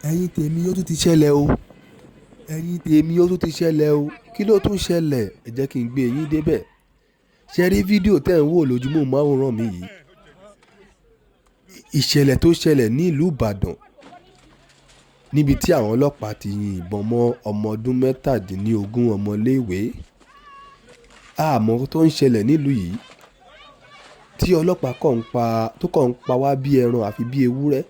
ẹ̀yin tèmi ó tún ti ṣẹlẹ̀ o ẹ̀yin tèmi ó tún ti ṣẹlẹ̀ o kí ló tún ṣẹlẹ̀ ẹ jẹ́ kí n gbé yín débẹ̀ ṣe rí fídíò tẹ́ ń wò lójúmọ́ máwòrán mi yìí ìṣẹ̀lẹ̀ tó ṣẹlẹ̀ ní ìlú Ìbàdàn níbi tí àwọn ọlọ́pàá ti yin ìbọn mọ́ ọmọ ọdún 17 ọmọ Ile Iwe àmọ́ tó ń ṣẹlẹ̀ nílùú yìí tí ọlọ́pàá kàn ń pa wá bí ẹran àfi bí ewúrẹ́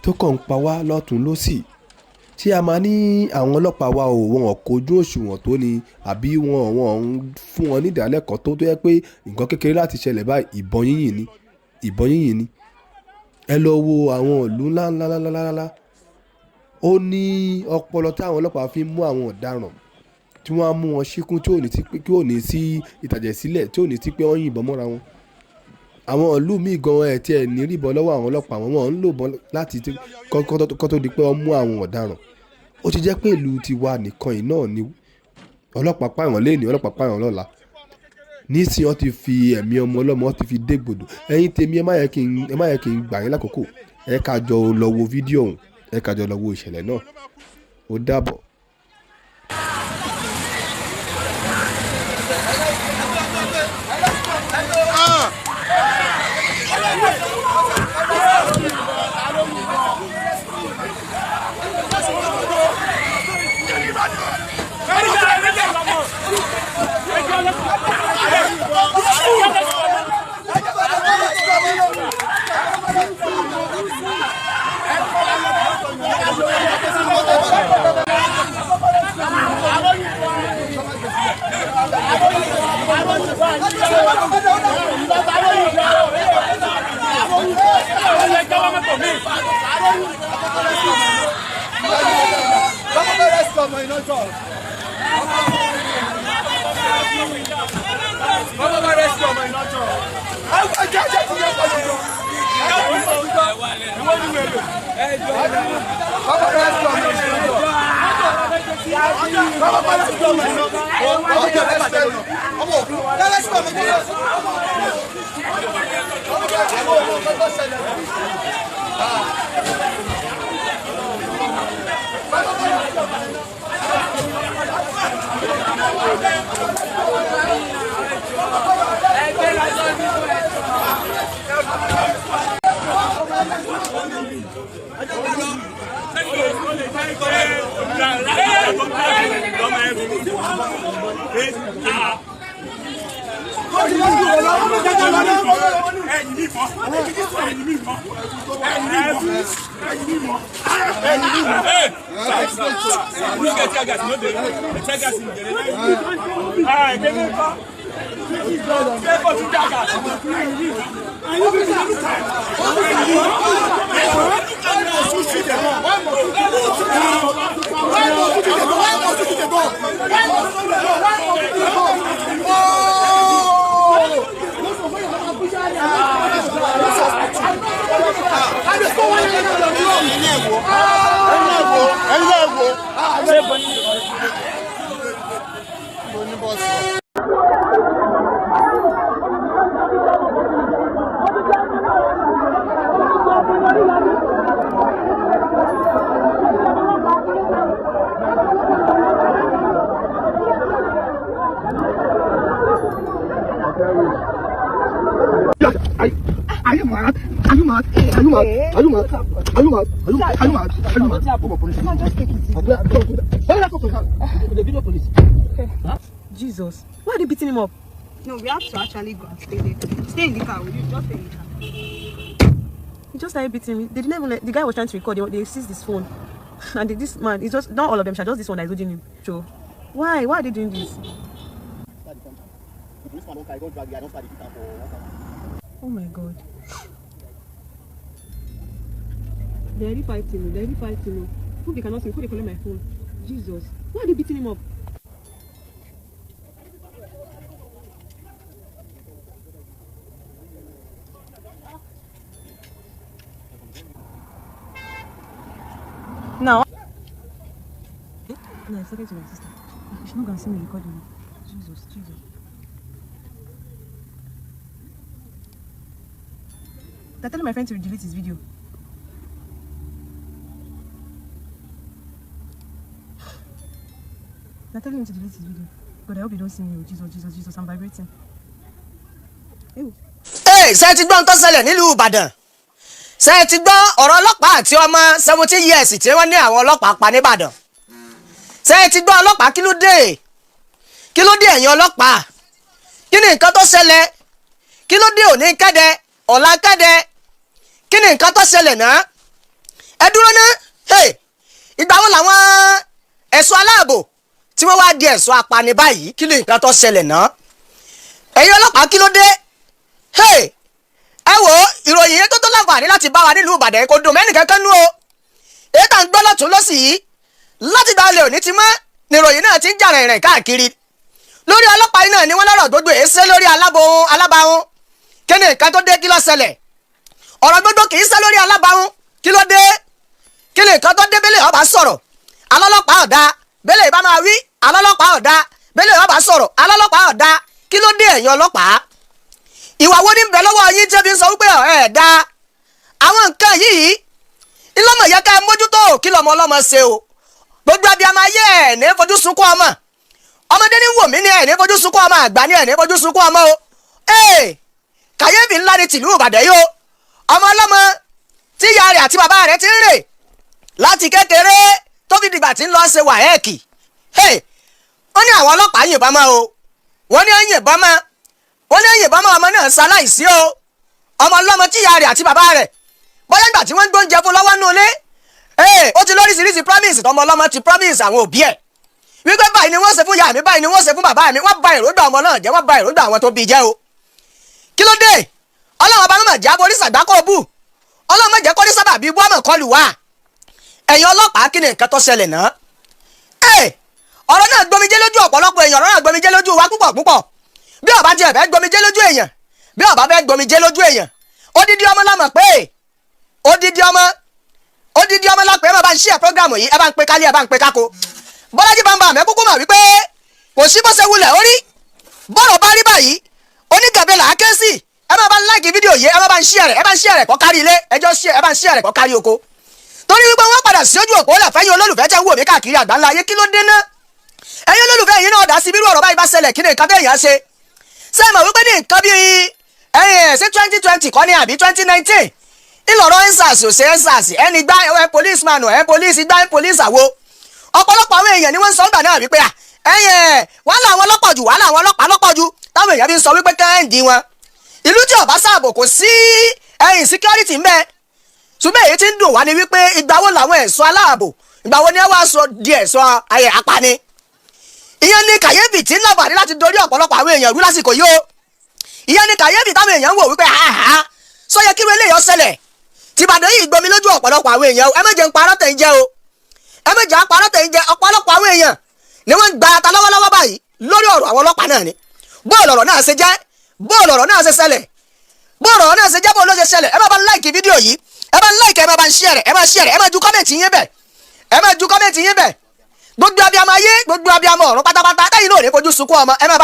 tó kàn ń pa wá lọ́tún lọ́sì ṣé a máa ní àwọn ọlọ́pàá wa ò wọ́n kojú òṣùwọ̀n tó ni àbí wọ́n ń fún wọn ní ìdálẹ́kọ̀ọ́ tó yẹ pé nǹkan kékeré láti ṣẹlẹ̀ báyìí ìbọn yínyìn ni ẹ lọ wo àwọn ìlú ńláńláńláńlá ó ní ọpọlọ tí àwọn ọlọ́pàá fi ń mú àwọn ọ̀daràn tí wọ́n á mú wọn ṣíkún tí ò ní sí ìtàjẹ̀sílẹ̀ tí ò ní sí pé wọ́n yìnbọn mọ́ra wọn àwọn ìlú míì gan ẹ̀ tí ẹ̀ ní ríbọn lọ́wọ́ àwọn ọlọ́pàá wọn ń lò bọ́n láti kọ́ tó di pé wọ́n mú àwọn ọ̀daràn ó ti jẹ́ pé ìlú tiwa nìkan yìí náà ni ọlọ́pàá pààyàn lẹ́ni ọlọ́pàá pààyàn lọ́la nísìnyí wọ́n ti fi ẹ̀mí ọmọ ọlọ́mọ wọ́n ti fi dégbodò ẹ̀yin tèmi ẹ má yẹ kí n gbà yín lákòókò ẹ ká jọ lọ wo fídíò ọ̀hún ẹ ká jọ lọ wo ìṣẹ̀lẹ̀ náà ó dàbọ̀. Jesus, why are they beating him up? No, we have to actually go and stay there. Stay in the car, will you? Just stay in the car. He just started beating me. They didn't even the guy was trying to record. They seized his phone. And this man, it's just not all of them, just this one that is holding him. So, why are they doing this? Oh my God. They're already fighting. Who they cannot see? Who they calling my phone? Jesus. Why are they beating him up? Now. No, I'm talking to my sister. She's not gonna see me recording. Jesus. They're telling my friend to delete his video. They're telling him to delete his video. God, I hope you don't see me. Jesus, Jesus, Jesus, I'm vibrating. Ew. Hey, ṣé ti gbọ́ ohun tó ṣẹlẹ̀ nílùú Ìbàdàn? Ṣé ti gbọ́ ọ̀rọ̀ ọlọ́pàá àti ọmọ 17 years tí wọ́n ní àwọn ọlọ́pàá pa níbàdàn? Ṣé ti gbọ́ ọlọ́pàá kí ló dé? Kí ló dé ẹ̀yin ọlọ́pàá? Kí ni nǹkan tó ṣẹlẹ̀? Kí ló dé òní kéde, ọ̀la kéde? Kí ni nǹkan tó ṣẹlẹ̀ náà? Ẹ dúró ná. Hey, ìgbà wo làwọn ẹ̀ṣọ́ aláàbò tí wọ́n wá di ẹ̀ṣọ́ apani báyìí? Kí ni nǹkan tó ṣẹlẹ̀ náà? Ẹ̀yin ọlọ́pàá kí ló dé? Hey, ẹ wo ìròyìn yẹn tó láǹfààní láti bá wa nílùú Ìbàdàn kò dùn mẹ́nì kankan nú o. Èyí tá ń gbọ́ lọ́tún lọ́sì yìí láti gba ilé òní ti mọ́ ni ìròyìn náà ti ń jà rìnrìn káàkiri. Lórí ọlọ́pàá yìí náà ni wọ́n lọ́rọ̀ gbogbo èsè lórí alábàáhùn. Kí ni nǹkan tó dé, kí ló ṣẹlẹ̀? Ọ̀rọ̀ gbogbo kì í ṣe lórí alábàáhùn. Kí ló dé? Kí ni nǹkan tó dé bẹ́lẹ̀ ọba sọ̀rọ̀? Alọ́lọ́pàá ọ̀dà bẹ́lẹ̀ ìbá máa wí. Alọ́lọ́pàá ọ̀dà bẹ́lẹ̀ ọba sọ̀rọ̀. Alọ́lọ́pàá ọ̀dà kí ló dé ẹ̀yin ọlọ́pàá? Ìwà wo ní ń bẹ lọ́wọ́ yín tí ẹ fi ń sọ wípé ẹ̀ dá àwọn nǹkan yìí ìlọ́mọ yẹ ká mójútó kí lọ́mọ ọlọ́mọ ṣe o. Gbogbo abiyamọ ayé ẹ̀ ní fojú sunkún ọmọ, ọmọdé ní wò mí ní ẹ̀ ní fojú sunkún ọmọ, àgbà ní ẹ̀ ní fojú sunkún ọmọ o. Kàyéfì ńlá ni tìlú Ìbàdàn yìí o. Ọmọ ọlọ́mọ tí ìyá rẹ̀ àti bàbá rẹ̀ ti ń rè láti kékeré tó fi dìgbà tí ń lọ ṣe wàhẹ́ẹ̀kì. Wọ́n ní àwọn ọlọ́pàá yìnbọn mọ́ o, wọ́n ní yìnbọn mọ́, wọ́n ní yìnbọn mọ́ ọmọ náà ṣaláìsí o. Ọmọ ọlọ́mọ tí ìyá rẹ̀ àti bàbá rẹ̀ bóyá ìgbà tí wọ́n ń gbóúnjẹ fún lọ́wọ́ nù ilé ó ti lóríṣiríṣi promise tọmọ ọlọ́mọ ti promise àwọn òbí ẹ̀ wípé báyìí ni wọ́n ṣe fún ìyá mi, báyìí ni wọ́n ṣe fún bàbá mi. Wọ́n bà èròǹgbà ọmọ náà jẹ́, wọ́n bà èròǹgbà àwọn tó bí jẹ́ o. Kí ló dé? Ọlọ́run ọba mọ̀mọ̀ jábọ̀ orí sàgbákò bù, Ọlọ́run mọ̀jẹ́ kọ́rí sábà bíi bọ́ọ̀mọ̀ kọlù wá. Ẹ̀yin ọlọ́pàá kí ni nǹkan tó ṣẹlẹ̀ náà? Ọ̀rọ̀ náà gbomijé lójú ọ̀pọ̀lọpọ̀ èèyàn, ọ̀rọ̀ náà gbomijé lójú wa púpọ̀ púpọ̀. Bí ọba tiẹ̀ fẹ́ gbomijé lójú èèyàn, bí ọba fẹ́ gbomijé lójú èèyàn, odidi ọmọ la mọ̀ pé odidi ọmọ la pé ẹ máa bá ń ṣe program yìí, ẹ bá ń pe kálí, ẹ bá ń pe kákó. Bọ́lájí bá ń bá àmì kúkú mà wípé kò sí bó ṣe wulẹ̀ orí bọ́ọ̀rọ̀ bá rí báyìí onígàbẹ̀ là á ké sí. Ẹ máa bá ń láìkì fídíò yìí, ẹ máa bá ń share rẹ̀, ẹ bá ń share rẹ̀ kó kárí ilé, ẹ bá ń share rẹ̀ kó kárí oko. Torí wípé wọ́n padà sí ojú òpó lẹ̀fẹ́yìn olólùfẹ́ tẹ́ ń wò mí káàkiri àgbáńlá ayé. Kí ló dé ná? Ẹ̀yin olólùfẹ́ yìí náà dá sí bírú ọ̀rọ̀ báyìí bá ṣẹlẹ̀ kí ni nǹkan tẹ̀yìn á ṣe? Ṣé ẹ mọ̀ wípé ní nǹkan bíi ṣé 2020 kọ́ ni àbí 2019 ìlọ̀rọ̀ ensars ò ṣe ensars ẹni gbá ẹ policeman ẹ police gbá ẹ police àwo. Ọ̀pọ̀lọpọ̀ àwọn èèyàn ni wọ́n ń sọ nígbà náà wípé wàhálà àwọn ọlọ́pàá jù, wàhálà àwọn ọlọ́pàá lọ́pọ̀ jù, táwọn èèyàn fi ń sọ wípé kẹ́hìndì wọn. Ìlú tí ọ̀bá sáàbò kò sí insecurity ń bẹ. Ṣùgbọ́n èyí tí ń dùn wá ni wípé ìgbà wo làwọn ẹ̀ṣọ́ aláàbò, ìgbà wo ni ẹ wá sọ di ẹ̀ṣọ́ apani. Ìyẹn ni kàyéfì tí ń láǹfààní láti dorí ọ̀pọ̀lọpọ̀ àwọn èèyàn rú lásìkò yìí o. Ìyẹn ni kàyéfì táwọn èèyàn ń wò wípé sọ yẹ kí irú eléyìí ó ṣẹlẹ̀. Tìbàdàn yìí gbomi lójú ọ̀pọ̀lọpọ̀ àwọn èèyàn. Ẹ má jẹ́ ń parọ́ tẹ̀ ń jẹ́ o, ẹ má jẹ́ ń parọ́ tẹ̀ ń jẹ́. Ọ̀pọ̀lọpọ̀ àwọn èèyàn ni wọ́n ń gba ata lọ́wọ́lọ́wọ́ báyìí lórí ọ̀rọ̀ àwọn ọlọ́pàá náà ni. Bóòlù ọ̀rọ̀ náà ṣe jẹ́, bóòlù ọ̀rọ̀ náà ṣe ṣẹlẹ̀, bóòlù ọ̀rọ̀ náà ṣe jẹ́, bóòlù ló ṣe ṣẹlẹ̀. Ẹ má bá ń láìkì fídíò yìí, ẹ bá ń láìkì, ẹ má bá ń share rẹ̀, ẹ má share rẹ̀, ẹ má ju kọ́mẹ̀ntì yín bẹ̀, ẹ má ju kọ́mẹ̀ntì yín bẹ̀. Gbogbo abiyamọ ayé, gbogbo abiyamọ ọ̀run pátápátá táyì náà ò ní fojú sunkún ọmọ. Ẹ má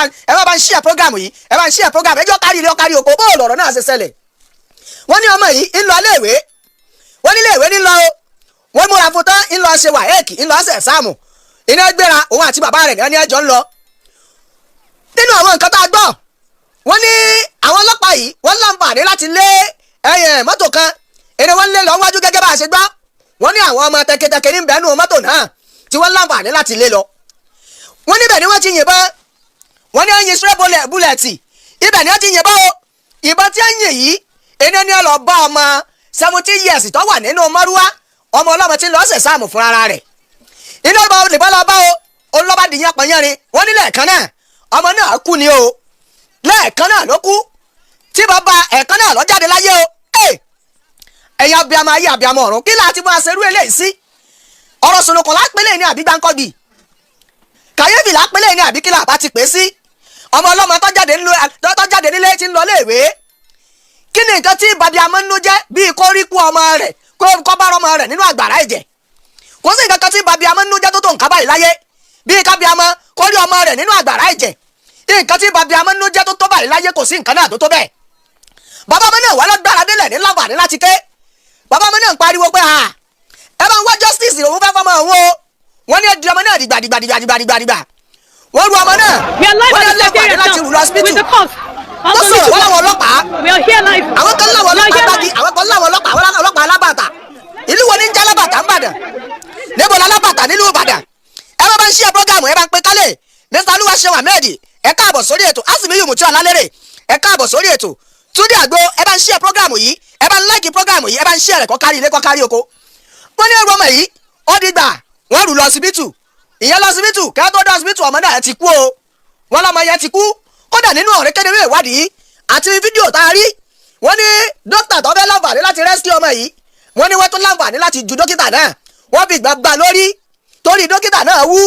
bá ń share program yìí, ẹ bá ń share program, ẹjọ́ kárí ilé ọkárí oko. Bóòlù ọ̀rọ̀ náà ṣe ṣẹlẹ̀. Wọ́n ní ọmọ yìí ń lọ iléèwé, wọ́n ní iléèwé ní lọ o, wọ́n múra fún tán ń lọ ṣe wàhẹ́ẹ̀kì, ń lọ ṣe ẹ̀sáàmù. Iná gbéra òun àti bàbá rẹ̀ ní ẹjọ́ ń lọ. Nínú àwọn nǹkan tá a gbọ́, wọ́n ní àwọn ọlọ́pàá yìí wọ́n láǹfààní láti lé mọ́tò kan, èrè wọ́n lé lọ wájú gẹ́gẹ́ bá a ṣe gbọ́. Wọ́n ní àwọn ọmọ tẹkẹtẹkẹ ní bẹ́ẹ̀ nù mọ́tò náà tí wọ́n láǹfààní láti lé lọ. Wọ́n níbẹ̀ ni wọ́n ti yìnbọn, wọ́n ní ẹyin stray bullet, ibẹ̀ ni wọ́n ti yìnbọn o. Ìbọn tí ẹ̀yìn yìí ẹni ní ọlọ́ bá ọmọ 17 years tó wà nínú mọ́rúwá, ọmọ ọlọ́mọ tí ń lọ ṣe sáàmù fún ara rẹ̀. Iná ìbọn lọ bá o, olùlọ́ba dìyàn pọ̀nyẹ́rin. Wọ́n ní lẹ́ẹ̀kan náà ọmọ náà kú ni o, lẹ́ẹ̀kan náà ló kú, tí bàbá ẹ̀ẹ̀kan náà lọ jáde láyé o. Ẹ̀yin abiyamọ ayé, abiyamọ ọ̀run, kí láti máa ṣerú eléyìí sí? Ọ̀rọ̀ sùnùkùn lápẹ́lẹ̀ ní àbí gbáǹkọ́gbì, kàyéfì lápẹ́lẹ̀ ní àbí kí làbá ti pè sí. Ọmọ ọlọ́mọ tó jáde nílé tí ń lọ léèwé. Kí ni nǹkan tí babiyamọ nínú jẹ́ bíi kó rí kú ọmọ rẹ̀, kó bá ọmọ rẹ̀ nínú àgbàrá ẹ̀jẹ̀? Kò sí nǹkan kan tí babiyamọ nínú jẹ́ tó tó nǹkan báyìí láyé bíi kábíyamọ kó rí ọmọ rẹ̀ nínú àgbàrá ẹ̀jẹ̀. Nǹkan tí babiyamọ nínú jẹ́ tó tó báyìí láyé kò sí nǹkan náà tó tó bẹ́ẹ̀. bàbá ọmọ náà wà lọ́gbàrá délẹ̀ ní láǹfààní láti ké bàbá ọmọ náà ń pariwo pé ẹ bá ń wá justice òun fẹ́ fọmọ òun o wọ́n ní ẹ̀dùn ọmọ náà dìgbàdìgbà wọ́n ru ọmọ náà wọ́n ní láǹfààní láti rù lọ hospital wọ́n sọ̀rọ̀ wọ́n láwọn ọlọ́pàá àwọn kan láwọn ọlọ́pàá gbági àwọn kan láwọn ọlọ́pàá alábàtà ìlú wo ní ń jẹ́ alábàtà ń bàdàn níbo la alábàtà nílùú ìbàdàn ẹ bá ń ṣe program ẹ bá ń pe kálẹ̀ Mr. Olúwaṣeun Ahmed ẹ káàbọ̀ sórí ètò Asimiyu Mutu Alalere ẹ káàbọ̀ sórí ètò Túndé Àgbo ẹ bá ń ṣe program yìí ẹ bá ń like program yìí ẹ bá ń ṣe rẹ̀ kọ́ kárí ilé kọ́ kárí oko wọ́n ní ẹrù ọmọ yìí ó dìgbà wọ́n rù lọ ọsibítù ìyẹn lọ ọsibítù kẹ́ẹ́ tó dé ọsibítù ọmọ náà ti kú o wọ́n lọ́mọ yẹn ti kú kódà nínú ọ̀rẹ́ kedere ìwádìí àti fídíò tá a rí wọ́n ní dókítà tó fẹ́ láǹfààní láti rescue ọmọ yìí wọ́n ní wọ́n tún láǹfààní láti ju dókítà náà wọ́n fi ìgbà gbà lórí torí dókítà náà wú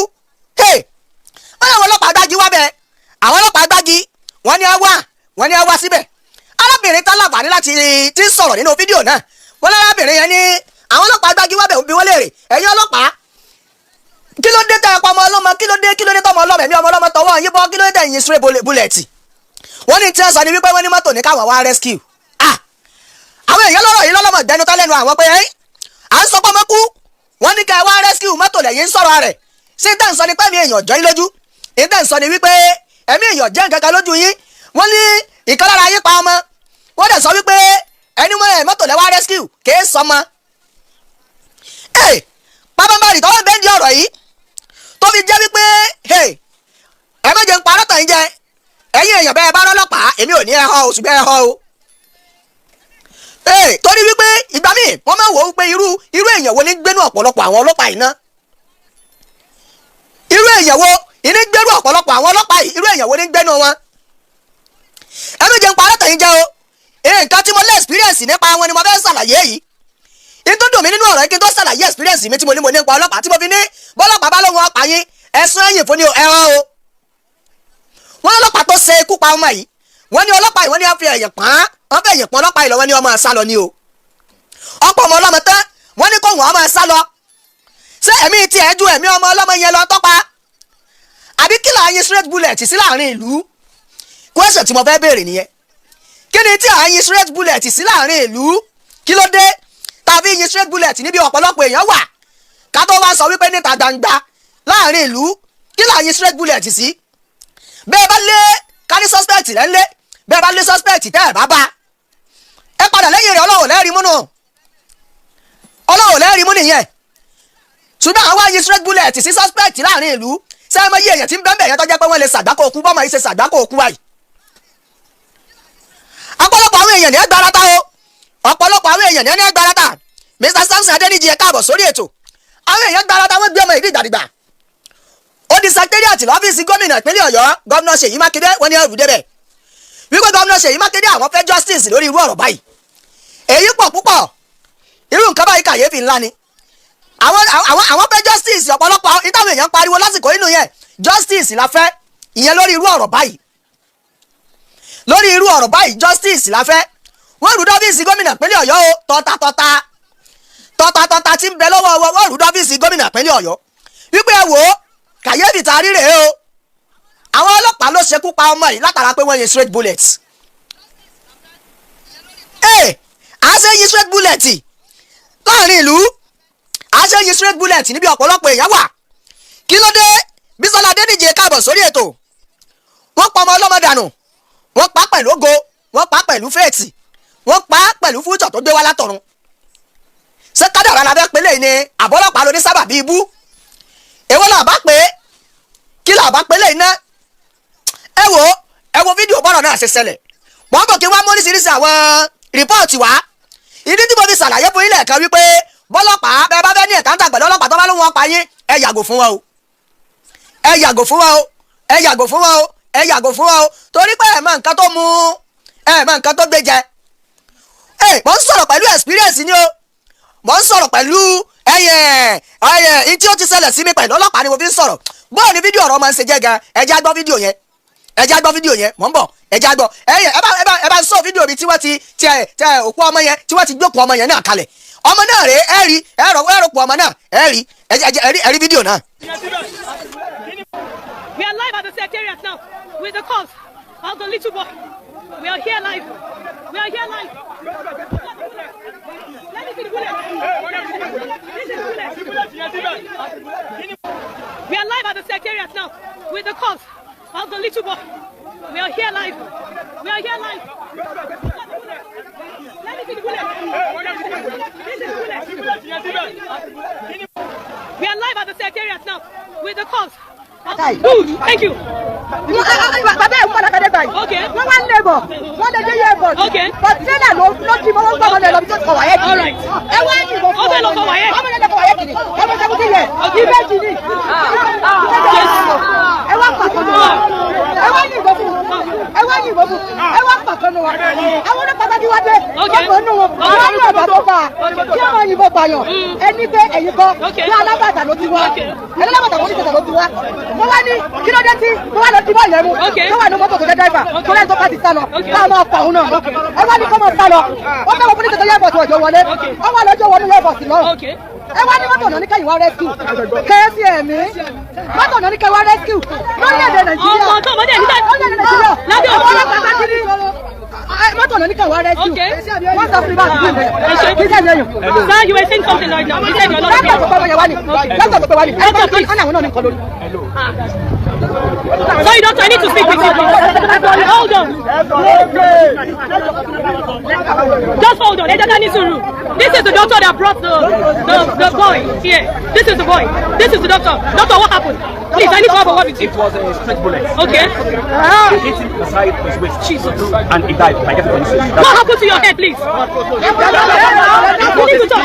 wọ́n láwọn ọlọ́pàá gbági wá bẹ́ẹ̀ àwọn ọlọ́pàá gbági wọ́n ní á wá síbẹ̀ arábìnrin tá láǹfààní láti ti sọ̀rọ̀ nínú fídíò náà wọ́n lárábìnrin yẹn ní àwọn ọlọ́pàá gbági wá bẹ́ẹ̀ bí wọ́n léèrè ẹ̀yin ọlọ́pàá kí ló dé tẹ́ ẹ pa ọmọ ọlọ́mọ kí ló dé tọmọ ọlọ́mọ ẹ̀mí ọmọ ọlọ́mọ tọwọ́ yín bọ́ kí ló dé tẹ́ yín spray búlẹ̀tì wọ́n ní tí wọ́n sọ ni wípé wọ́n ní mọ́tò ní káwọn wá rescue àwọn èèyàn lọ́rọ̀ yìí lọ́lọ́mọ dẹnu tán lẹ́nu àwọn pé à ń sọ pé ọmọ kú wọ́n ní ká wá rescue mọ́tò lẹ́yìn sọ̀rọ̀ rẹ̀ ṣé tẹ́ ń sọ ni pé ẹ̀mí èèyàn jọ yín lójú tẹ́ ń sọ ni wípé ẹ̀mí èèyàn jẹ́ nǹkan kan lójú yín wọ́n ní ìkọlára yín pa ọmọ wọ́n dẹ̀ sọ wípé ẹni mọ́tò lẹ́wà rescue kèé sọmọ pápánbárì tọ́wọ́ bẹ́ẹ̀ di ọ̀rọ̀ yìí tó fi jẹ́ wípé ẹ má jẹ́ ń parọ́ tàn yín jẹ ẹ̀yin èèyàn bẹ́ẹ̀ bá rọ́lọ́pàá èmi ò ní ẹ họ oṣù bẹ́ẹ̀ họ o torí wípé ìgbà míì wọ́n máa ń wò ó pé irú èèyàn wo ní gbénú ọ̀pọ̀lọpọ̀ àwọn ọlọ́pàá yìí ná irú èèyàn wo ní gbénú ọ̀pọ̀lọpọ̀ àwọn ọlọ́pàá yìí irú èèyàn wo ní gbénú wọn ẹ má jẹ́ ń parọ́ tàn yín jẹ o nǹkan tí mo lé experience nípa wọn ni mo fẹ́ ṣàlàyé yìí tó dùn mí nínú ọ̀rọ̀ kí n tó ṣàlàyé experience mi tí mo ní nípa ọlọ́pàá tí mo fi ní bọ́lọ́pàá bá lóhun ọ̀pá yín ẹ̀sùn ẹ̀yìn fún ni ẹ̀rọ o wọ́n ọlọ́pàá tó ṣe ikú pa ọmọ yìí wọ́n ní ọlọ́pàá yìí wọ́n ní wọ́n fi ẹ̀yìn pọ́n wọ́n fẹ́ ẹ̀yìn pọ́n ọlọ́pàá yìí lọ wọ́n ní ọmọ ẹ̀sá lọ ni o ọ̀pọ̀ ọmọ ọlọ́mọ tán wọ́n ní kó wọ́n ọmọ ẹ̀sá lọ ṣé ẹ̀mí ti ẹ̀ ju ẹ̀mí ọmọ ọlọ́mọ yẹn lọ tọ́pa àbí kí là ń yin straight bullet sí láàrin ìlú question tí mo fẹ́ béèrè nìyẹn kí ni tí à ń yin straight bullet sí láàrin ìlú kí ló dé tàbí yin straight bullet níbi ọ̀pọ̀lọpọ̀ èèyàn wà ká tó wá sọ wípé níta gbangba láàrin ìlú kí là ń yin straight bullet sí bẹ́ẹ̀ bá lé kárí suspect rẹ̀ ńlé bẹ́ẹ̀ bá lé suspect tẹ́ ẹ̀ bá bá ẹ padà lẹ́yìn rẹ̀ ọlọ́wọ̀ lẹ́rìí mú nù ọlọ́wọ̀ lẹ́rìí mú nìyẹn ṣùgbọ́n àwọn yin straight bullet sí suspect láàrin ìlú sẹ́yìn mọ́ iye èèyàn tí ń bẹ́ẹ̀ yẹn tó jẹ́ pé wọ́n lè ṣàgbákò òkú bọ́mọ yìí ṣe ṣàgbákò òkú wáyìí ọ̀pọ̀lọpọ̀ àwọn èèyàn ní ẹ gbarata o ọ̀pọ̀lọpọ̀ àwọn èèyàn ní ẹ gbarata Mr. Samson Adéníjì ẹ káàbọ̀ sórí ètò àwọn èèyàn gbarata wọ́n gbé ọmọ ìdí ìdàdìgbà ó di secretariat lọ́fíìsì gómìnà ìpínlẹ̀ Ọ̀yọ́ gómìnà Ṣèyí Mákindé wọ́n ní ẹrù débẹ̀ wípé gómìnà Ṣèyí Mákindé àwọn fẹ́ justice lórí irú ọ̀rọ̀ báyìí èyí pọ̀ púpọ̀ irú nǹkan báyìí kàyéfì ńlá ni àwọn fẹ́ justice ọ̀pọ̀lọpọ̀ ìtàwọn èèyàn pariwo lásìkò inú yẹn justice la fẹ́ ìyẹn lórí irú ọ̀rọ̀ báyìí justice la fẹ́ wọ́n rú dọ́fíìsì gómìnà ìpínlẹ̀ Ọ̀yọ́ o tọ́ta tí ń bẹ lọ́wọ́ wọ́n rú dọ́fíìsì gómìnà ìpínlẹ̀ Ọ̀yọ́ wípé ẹ wò ó kàyéfì tá a rí rèé o àwọn ọlọ́pàá ló ṣekú pa ọmọ yìí látara pé wọ́n yin straight bullet a ṣe yin straight bullet láàrin ìlú a ṣe yin straight bullet níbi ọ̀pọ̀lọpọ̀ èèyàn wà kí ló dé Bísọ́lá Adéníjì káàbọ̀ sórí ètò wọ́n pa ọmọ ọlọ́mọ dànù wọ́n pa pẹ̀lú ògo wọ́n pa pẹ̀lú fèètì wọ́n pa pẹ̀lú fújọ́ tó gbé wá látọ̀run ṣé kádàrá la fẹ́ pé lẹ́yìn ni àbọ́lọ́pàá ló ní sábà bí ibú èwo là bá pé kí là bá pé lẹ́yìn náà ẹ wo fídíò bọ́rọ̀ náà ṣe ṣẹlẹ̀ wọ́n bọ̀ kí wọ́n mú oríṣiríṣi àwọn rìpọ́ọ̀tì wá ìdí tí mo fi ṣàlàyé fún ilé ẹ̀kan wípé bọ́lọ́pàá bẹ́ẹ̀ bá fẹ́ ní ẹ̀ka ń tàgbẹ̀ lọ́lọ́pàá tó bá ló wọn pa yín ẹ yàgò fún wọn o ẹ yàgò fún wọn o ẹ yàgò fún wọn o ẹ yàgò fún wọn o torí pé ẹ mọ nǹkan tó mú ẹ mọ nǹkan tó gbé jẹ mo ń sọ̀rọ̀ pẹ̀lú experience ni o mo ń sọ̀rọ̀ pẹ̀lú tí ó ti ṣẹlẹ̀ sí mi pẹ̀lú ọlọ́pàá ni mo fi ń sọ̀rọ̀ bóò ní fídíò ọ̀rọ̀ máa ń ṣe jẹ́ gan ẹ já gbọ́ fídíò yẹn mò ń bọ̀ ẹ já gbọ́ ẹ bá ń sọ fídíò mi tí wọ́n ti tẹ òkú ọmọ yẹn tí wọ́n ti gbókù ọmọ yẹn náà kalẹ̀ ọmọ náà rèé ẹ rí ẹ rọ̀pù ọmọ náà ẹ rí fídíò náà. We are live at the secretariat now with the cause of the little boy. We are here live. We are here live. Let me see the bullet. This is the bullet. We are live at the secretariat now with the cause of the little boy. We are here live. We are here live. Let me see the bullet. This is the bullet. We are live at the secretariat now with the cause. Good. Thank you. Okay. Okay. All right. Mo wá ní kí ló dé tí mo wá lọ dìbò yẹn mú tó wà ní mọ́tò tó jẹ́ dáìbà tó lẹ́yìn tó bá ti sá lọ káwọn máa pa òun náà ẹ wá ní kó máa sá lọ ó fẹ́ wọ fún nítorí yẹ́bọ̀tì ọjọ́ wọlé ó wà lọ́jọ́ wọnú yẹ́bọ̀tì lọ ẹ wá ní mọ́tò náà ní kẹ́yìn wá rescue kẹ́sì ẹ̀mí mọ́tò náà ní kẹ́yìn wá rescue lórílẹ̀-èdè Nàìjíríà lábẹ́ òfin ọlọ́pàá kiri mọ́tò náà ní kẹ́yìn wá rescue wọ́n sọ fún ibà àti ìgbẹ́ kí sẹ́yìn ẹ̀yìn. Sir, you were saying something right now. You said you're not here. Sorry, doctor, I need to speak with you. Hold on. Just hold on. This is the doctor that brought the boy here. This is the boy. This is the doctor. Doctor, what happened? Please, I need to have a word with you. It was a straight bullet. Okay. It hit him beside his waist. Jesus. And he died. I get it. What happened to your head, please? You need to talk.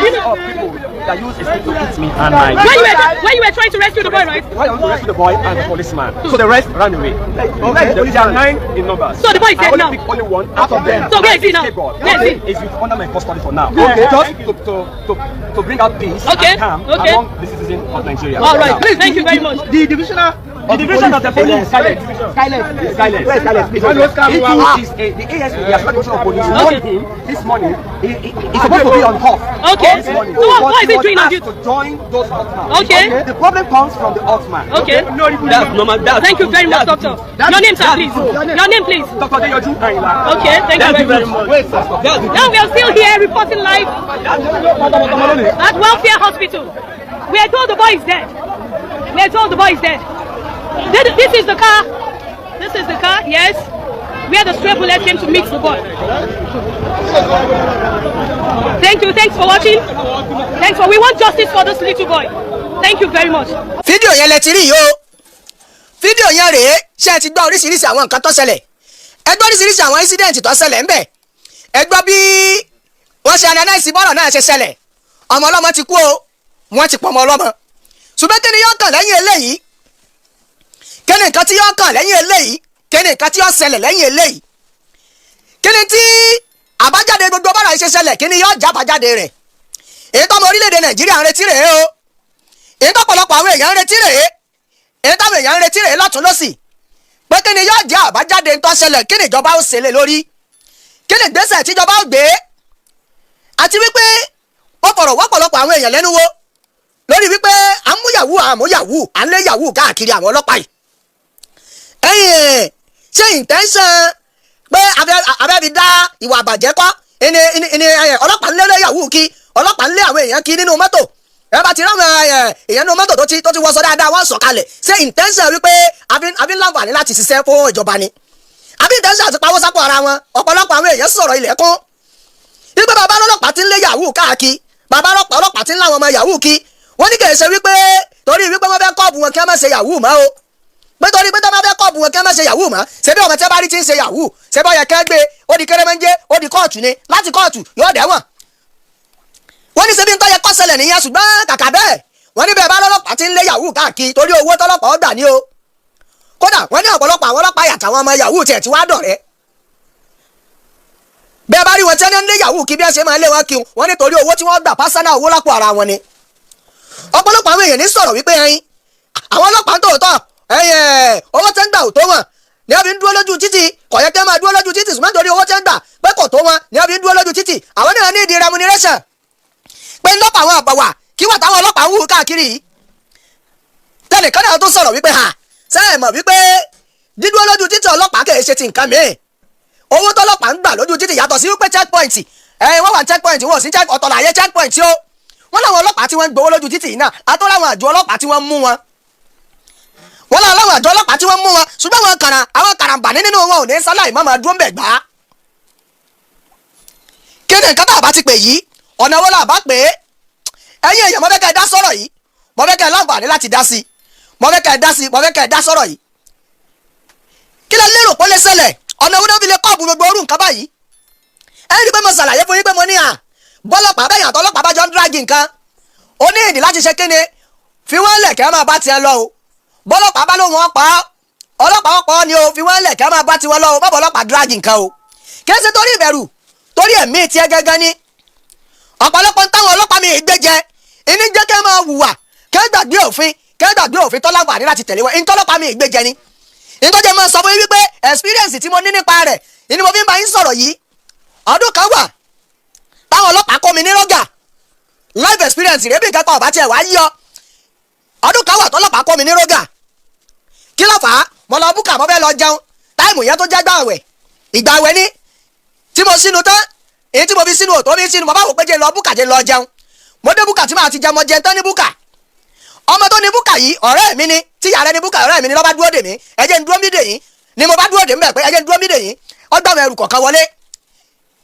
That used his stick to hit me and my... When you were trying to rescue the boy, right? When I was to rescue the boy and the policeman. So the rest ran away. There are 9 in numbers. So the boy is dead now? I only picked only one out of them. So where is he now? Where is he? He's under my custody for now. Okay. Just to bring out peace and calm among the citizens of Nigeria. All right. Please, thank you very much. The division of the police. Silence. The ASP, the Assistant Commissioner of Police, warned him this morning. He's supposed to be on off. Okay. So what is he doing now? To join those Ottoman. Okay. The problem comes from the Ottoman. Okay. That's normal. Thank you very much, doctor. Your name, sir, please. Your name, please. Dr. Deyoju. Okay. Thank you very much. Wait, sir. Now we are still here reporting live at Welfare Hospital. We are told the boy is dead. We are told the boy is dead. This is the car. This is the car. Yes. Where the stray bullet came to meet the boy. Thank you. Thanks for watching. We want justice for this little boy. Thank you very much. Fídíò yẹn lẹ ti rí yìí o. Fídíò yẹn rèé ṣé ẹ ti gbọ́ oríṣiríṣi àwọn nǹkan tó ṣẹlẹ̀. Ẹ gbọ́ oríṣiríṣi àwọn incident tó ṣẹlẹ̀ ńbẹ̀. Ẹ gbọ́ bí wọ́n ṣe analyse bọ́rọ̀ náà ṣe ṣẹlẹ̀. Ọmọ ọlọ́mọ ti kú o. Wọ́n ti pọ̀ ọmọ ọlọ́mọ. Ṣùgbọ́n kí ni yóò kàn lẹ́yìn eléyìí? Kí ni nǹkan tí yóò kàn lẹ́yìn eléyìí? Kí ni nǹkan tí yóò ṣẹlẹ̀ lẹ́yìn eléyìí? Kí ni tí àbájáde gbogbo bọ́rọ̀ yìí ṣe ṣẹlẹ̀? Kí ni yóò já àbájáde rẹ̀? Èyí tó ọmọ orílẹ̀-èdè Nàìjíríà ń retí rèé o. Èyí tó ọ̀pọ̀lọpọ̀ àwọn èèyàn ń retí rèé. Èyí táwọn èèyàn ń retí rèé lọ́tún lọ́sì. Pé kí ni yóò jẹ́ àbájáde tó ṣẹlẹ̀? Kí ni ìjọba ó ṣe lé lórí? Kí ni ìgbésẹ̀ tí ìjọba ó gbé? Àti wípé ó fọ̀rọ̀ wọ́pọ̀lọpọ̀ àwọn èèyàn lẹ́nu wo lórí wípé àmúyàwó à ń lé yàwó káàkiri àwọn ọlọ́pàá yìí. Ẹ̀yin ṣé intention pé abẹ́ fi dá ìwà àbàjẹ́ kọ́ ẹni ọlọ́pàá ń lé yàwó kí ọlọ́pàá ń lé àwọn èèyàn kí nínú mọ́tò ẹ bá ti ráwọn èèyàn nínú mọ́tò tó ti wọṣọ dáadáa wọ́n sọ̀ kalẹ̀ ṣé intention wípé àbí láǹfààní láti ṣiṣẹ́ fún ìjọba ni àbí intention àti pawọ́ sápò ara wọn ọ̀pọ̀lọpọ̀ àwọn èèyàn sọ̀rọ̀ ilẹ̀kùn wípé bàbá ọlọ́pàá ti ń lé yàwó káàkiri bàbá ọlọ́pàá ti ń láwọn ọmọ yàwó kí wọ́n ní kì í ṣe wípé torí wípé wọ́n fẹ́ kọ́ọ̀bù wọn kí wọ́n má ṣe yàwó mọ́ o pé torí pé tó bá fẹ́ kọ́ọ̀bù wọn kí wọ́n má ṣe yàwó mọ́ ṣebí ọmọ tí wọ́n bá rí ti ń ṣe yàwó ṣebí ọyẹ kẹ́ gbé ó di kérémẹ́njé ó di kóòtù ni láti kóòtù yóò dẹ́wọ̀n. wọ́n ní ṣebí ń tọ́yẹ kọ́sẹ̀lẹ̀ nìyẹn ṣùgbọ́n kàkà bẹ́ẹ̀ wọ́n ní bẹ́ẹ̀ bá lọ́lọ́pàá ti ń lé yàwó káàkiri torí owó tọ́lọ́pàá ó gbà ní o kódà wọ́n ní ọ̀pọ̀lọpọ̀ àwọn ọlọ́pàá yàtàwọn ọmọ yàwó tiẹ̀ ti wá dọ̀rẹ́ bẹ́ẹ̀ bá rí wọn tí wọ́n ń lé yàwó kí bí wọ́n ṣe máa lé wọn kí wọ́n ní torí owó tí wọ́n gbà pásánà owó lápò ara wọn ni ọ̀pọ̀lọpọ̀ àwọn èèyàn ní sọ̀rọ̀ wípé ẹyin àwọn ọlọ́pàá tòótọ́ owó tẹ́ ń gbà ò tó wọn ní wọ́n fi ń dúró lójú títì kò yẹ kẹ́ máa dúró lójú títì ṣùgbọ́n torí owó tẹ́ ń gbà pé kò tó wọn ní wọ́n fi ń dúró lójú títì àwọn náà ní ìdí remuneration pé ń lọ́pàá àwọn àgbàwà kí wọ́n táwọn ọlọ́pàá ń wú káàkiri yìí tẹ́nìkan náà tó sọ̀rọ̀ wípé sẹ́ẹ̀ mọ̀ wípé dídúró lójú títì ọlọ́pàá kì í ṣe ti nǹkan mìíràn owó tọ́lọ́pàá ń gbà lójú títì yàtọ̀ sí wípé checkpoint wọ́n wà checkpoint wọ́n sì ọ̀tọ̀ láyé checkpoint o wọ́n láwọn ọlọ́pàá tí wọ́n ń gbowó lójú títì yìí náà àtọ́ láwọn àjọ ọlọ́pàá tí wọ́n mú wọn wọ́n láwọn àjọ ọlọ́pàá tí wọ́n mú wọn ṣùgbọ́n àwọn karambani nínú wọn ò ní sáláì má máa dúró ń bẹ̀ gbá. kí ni nǹkan tá a bá ti pè yìí ọ̀nà wo la bá pè é ẹ̀yin èèyàn mo fẹ́ kẹ́ ẹ dá sọ̀rọ̀ yìí mo fẹ́ kẹ́ ẹ láǹfààní láti dá sí mo fẹ́ kẹ́ ẹ dá sí mo fẹ́ kẹ́ ẹ dá sọ̀rọ̀ yìí kí lẹ lérò pé lè ṣẹlẹ̀ ọ̀nà wo ni wọ́n fi lè kọ́ọ̀bù gbogbo orú nǹkan báyìí ẹ rí i pé mo ṣàlàyé fún yín pé mo ní à bọ́lọ́pàá bẹ́yàn àtọ́lọ́pàá bá jọ ń dráàgì nǹkan ó ní ìdí láti ṣe kíni fi wọ́n lẹ̀ kẹ́ máa bá tiẹ̀ lọ o bọ́lọ́pàá bá lóun wọn pa ọlọ́pàá wọn pa ni o fi wọ́n lẹ̀ kẹ́ máa bá tiwọn lọ o bọ́bọ̀ ọlọ́pàá dráàgì nǹkan o kì í ṣe torí ìbẹ̀rù torí ẹ̀mí tiẹ̀ gángan ni ọ̀pọ̀lọpọ̀ ń táwọn ọlọ́pàá mi gbé jẹ ìní jẹ́ kẹ́ máa hùwà kẹ́ gbàgbé òfin tọ́lágbà ní láti tẹ̀lé wọn ìní tọ́lọ́pàá mi gbé jẹ ni ìní tó jẹ́ máa sọ fún yín wípé experience tí mo ní nípa rẹ̀ ìní mo fi ń bá yín sọ̀rọ̀ yìí ọdún kan wà táwọn ọlọ́pàá kọ́ mi ní rọ́gà life experience rẹ̀ bí ìkẹ́kọ̀ọ́ ọ̀bá tiẹ̀ wá yí ọ ọdún kan wà tọ́lọ́pàá kọ́ mi ní rọ́gà kí ló fà á mo lọ búkà mo fẹ́ lọ jẹun táìmù yẹn tó jẹ́ ìgbà àwẹ̀ ni tí mo sínú tán èyí tí mo fi sínú òtó mi sínú mo bá wò pé jẹ́ lọ búkà jẹ́ lọ jẹun mo dé búkà tí màá ti jẹun mo jẹun tán ní búkà ọmọ tó ní búkà yìí ọ̀rẹ́ mi ni tíyà rẹ ní búkà ọ̀rẹ́ mi ni ló bá dúró dè mí ẹ jẹ́ n dúró mí dè yín ni mo bá dúró dè mí bẹ̀ pé ẹ jẹ́ n dúró mí dè yín ó gbà àwọn ẹrù kọ̀ọ̀kan wọlé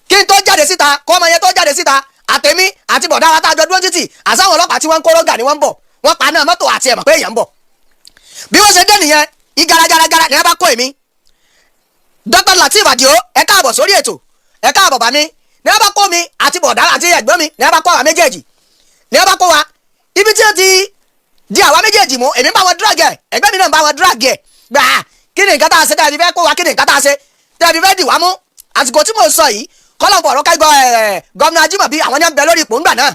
kí n tó jáde síta kọ́ ọmọ yẹn tó jáde síta àtẹ̀mí àti bọ̀dá wa tá a jọ dúró títì àsáwọn ọlọ́pàá tí wọ́n ń kó rọ́gà ni wọ́n ń bọ̀ wọ́n pa náà mọ́tò àti ẹ̀mọ̀ pé èèyàn ń bọ̀ bí wọ́n ṣe dé nìyẹn igaragaragara ni wọ́n bá kó èmi Dr. Lateef Adio ẹ káàbọ̀ sórí ètò ẹ káàbọ̀ bá mi ni wọ́n bá kó mi àti bọ̀dá àti ẹ̀gbọ́n mi ni wọ́n bá kó àwa méjèèjì ni wọ́n bá kó wa ibi tí wọ́n ti di àwa méjèèjì mú èmi bá wọn drag ẹ̀ ẹgbẹ́ mi náà bá wọn drag ẹ̀ gbà kí ni nǹkan tá a ṣe tẹ́lẹ̀ fi fẹ́ kó wa kí ni nǹkan tá a ṣe tẹ́lẹ̀ fi fẹ́ dì wá mú àsìkò tí mo sọ yìí kọ́lọ̀ fọ̀rọ̀ ká gbọ́ gómìnà Ajímọ̀bí àwọn ní bẹ lórí ipò ńgbà náà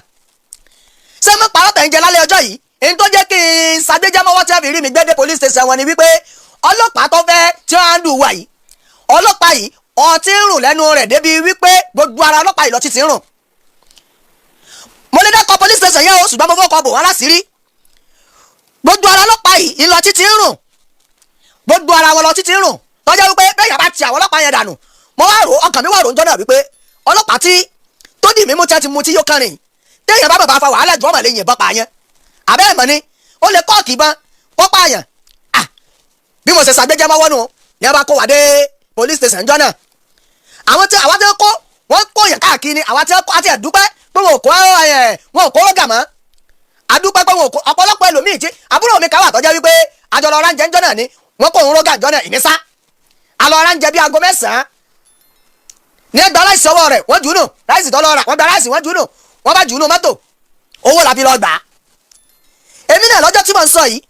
ṣé mo parọ́ tẹ̀ ń jẹ lálẹ́ ọjọ́ yìí èyí tó jẹ́ kí n ṣàgbéjámọ́wọ́ tí wọ́n fi rí mi gbé dé police station wọn ni wípé ọlọ́pàá tó fẹ́ tí wọ́n ń lù wá yìí ọlọ́pàá yìí ọtí ń rùn lẹ́nu rẹ̀ débi wípé gbogbo ara ọlọ́pàá yìí lọ́tí ti ń rùn mo lè dákọ̀ police station yẹn o ṣùgbọ́n mo fọ́ kọ́ bò wọ́n láṣìírí gbogbo ara ọlọ́pàá yìí ìlọtí ti ń rùn gbogbo ara wọn lọ́tí ti ń rùn tọ́jà wípé bẹ́ẹ̀ yàrá ti àwọn ọlọ́pàá yẹn dànù mo wá rò ọkàn mi wà rò ń jọ́nà wípé ọlọ́pàá tó dì mí mú tí mo ti yó kánrin téèyàn bá bàbá fa wàhálà jù ọmọ lè yìnbọn pa yẹn àbẹ́ ẹ̀mọ́ ni ó lè kọ́ọ̀kì ìbọn kó pààyàn bí mo ṣe ṣàgbéjẹ́ mọ́wọ́ nù ni wọ́n bá kó wá dé police station jọ náà àwọn tí kó wọ́n kó yẹn káàkiri àwọn tí kó àti ẹ̀dúpẹ́ pé wọn ò kó rọ́gà mọ́ àdúpẹ́ pé wọn ò kó ọ̀pọ̀lọpọ̀ ẹlòmíì tí àbúrò mi káwà tọ́jà wípé àjọlọ ránjẹ jọ náà ni wọ́n kó òun rọ́gà jọ náà ìnísá àlọ́ ránjẹ bí aago 9 ní ẹgbẹ́ aláìsí ọwọ́ rẹ̀ wọ́n jùúnù ráìsì tọ́lọ́ rà wọ́n gba ráìsì wọ́n jùúnù wọ́n bá jùúnù mọ́tò owó làbí lọ gbà á èmi náà lọ́jọ́ tí mo ń sọ yìí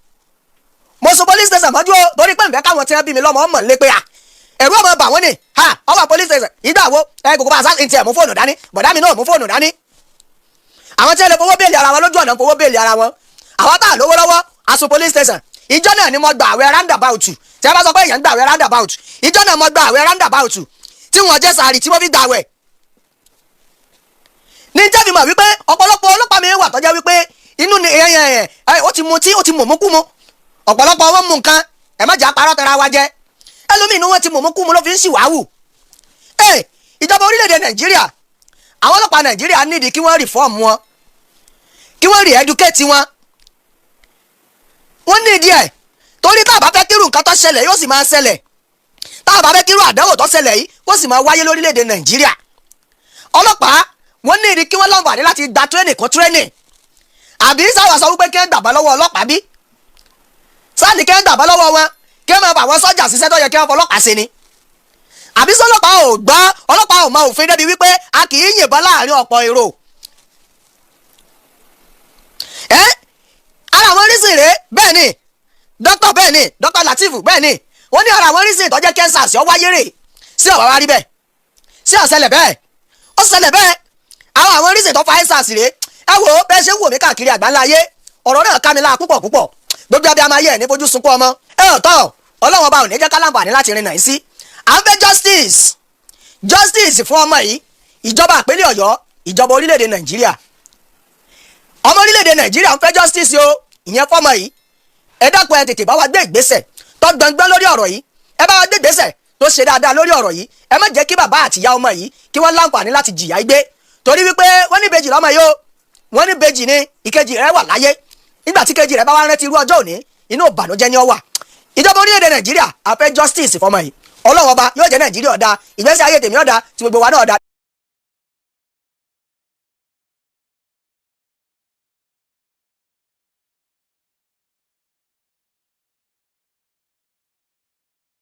mo sọ police station mọ́jú o torí pé nfẹ́ káwọn tí wọ́n bí mi lọ́mọ ọmọ lé pé à ẹ̀rú ọmọ bà wọ́n ni ọwọ́ police station ìgbà wo gbogbo bá àṣà ìtì ẹ̀ mú fóònù dání bọ̀dá mi náà mú fóònù dání àwọn tí wọ́n lè fowó béèlì ara wọn lójú ọ̀nà fowó béèlì ara wọn àwọn tá à lówó lọ́wọ́ aṣọ police station ìjọ náà ni mo gba àwẹ̀ roundabout tí wọ́n bá sọ pé èèyàn gba àwẹ̀ roundabout ìjọ náà mo gba àwẹ̀ roundabout tí wọ́n jẹ́ sàárì tí mo fi gba àwẹ̀ ní jẹ́bi mọ̀ wípé ọ̀pọ̀lọpọ̀ ọlọ́pàá mi wà tọ́jà wípé inú ni ó ti mu tí ó ti mọ̀mú kú mu ọ̀pọ̀lọpọ̀ wọn mú nǹkan ẹ̀ má jà parọ́ tẹ̀ra wa jẹ́ ẹlòmíì ni wọ́n ti mọ̀mú kú mu ló fi ń ṣìwáwù ìjọba orílẹ̀-èdè Nàìjíríà àwọn ọlọ́pàá Nàìjíríà nídìí kí wọ́n reform wọn kí wọ́n re-educate wọn wọ́n nídìí ẹ̀ torí tá a bá fẹ́ kírù nǹkan tó ṣẹlẹ̀ yóò sì máa ṣẹlẹ̀ tá a bá fẹ́ kírù àdánwò tó ṣẹlẹ̀ yìí kó sì máa wáyé lórílẹ̀-èdè Nàìjíríà ọlọ́pàá wọ́n nídìí kí wọ́n láǹfààní láti gba training kan training àbí sáwà sọ wípé kí ẹ gbàgbọ́ lọ́wọ́ ọlọ́pàá bí sáàni kí ẹ gbàgbọ́ lọ́wọ́ wọn kí ẹ máa bá àwọn sọ́jà ṣiṣẹ́ tó yẹ kí wọ́n fọlọ́pàá ṣe ni àbí sọlọ́pàá ò gbọ́ ọlọ́pàá ò mọ òfin débi wípé a kì í yìnbọn láàrin ọ̀pọ̀ èrò ara àwọn orísìn rèé bẹ́ẹ̀ ni Dr. Lateef bẹ́ẹ̀ ni wọ́n ní ara àwọn orísìn tó jẹ́ kẹ́ńsà sí ọ wáyé rè sí ọ̀wá wá rí bẹ́ẹ̀ sí ọ̀sẹ̀lẹ̀ bẹ́ẹ̀ ó ṣẹlẹ̀ bẹ́ẹ̀ àwọn orísìn tó fa ẹ̀sà sí rèé ẹ wo bẹ́ẹ̀ ṣe ń wò mí káàkiri àgbáńlá ayé ọ̀rọ̀ náà ká mi láà púpọ̀ gbogbo abẹ́ amáyé ẹ̀ ní fojú sunkún ọmọ ọ̀tọ̀ ọlọ́wọ́n bá ò ní jẹ́ ká láǹfààní láti rin nàìjíríà sí à ń fẹ́ justice fún ọmọ yìí ìjọba ìpínlẹ̀ Ọ̀yọ́ ìjọba orílẹ̀-èdè Nàìjíríà ọmọ orílẹ̀-èdè Nàìjíríà ń fẹ́ justice o ìyẹn fọmọ yìí ẹ dákun ẹ tètè bá wa gbé ìgbésẹ̀ tó gbọngbọ́n lórí ọ̀rọ̀ yìí ẹ bá wa gbé ìgbésẹ̀ tó ṣe dáadáa lórí ọ̀rọ̀ yìí ẹ má jẹ́ kí bàbá àti ìyá ọmọ yìí kí wọ́n láǹfààní láti jìyà gbé torí wípé wọ́n ní ìbejì lọ́mọ yìí o wọ́n ní ìbejì ni ìkejì rẹ̀ wà láyé nígbà tí ìkejì rẹ̀ bá wá rántí irú ọjọ́ òní inú ìbànújẹ́ ni ó wà ìjọba orílẹ̀-èdè Nàìjíríà a fẹ́ justice fọmọ yìí Ọlọ́run ọba yóò jẹ́ Nàìjíríà ọ̀dà ìgbésí ayé tèmi ọ̀dà tí gbogbo wa náà ọ̀dà.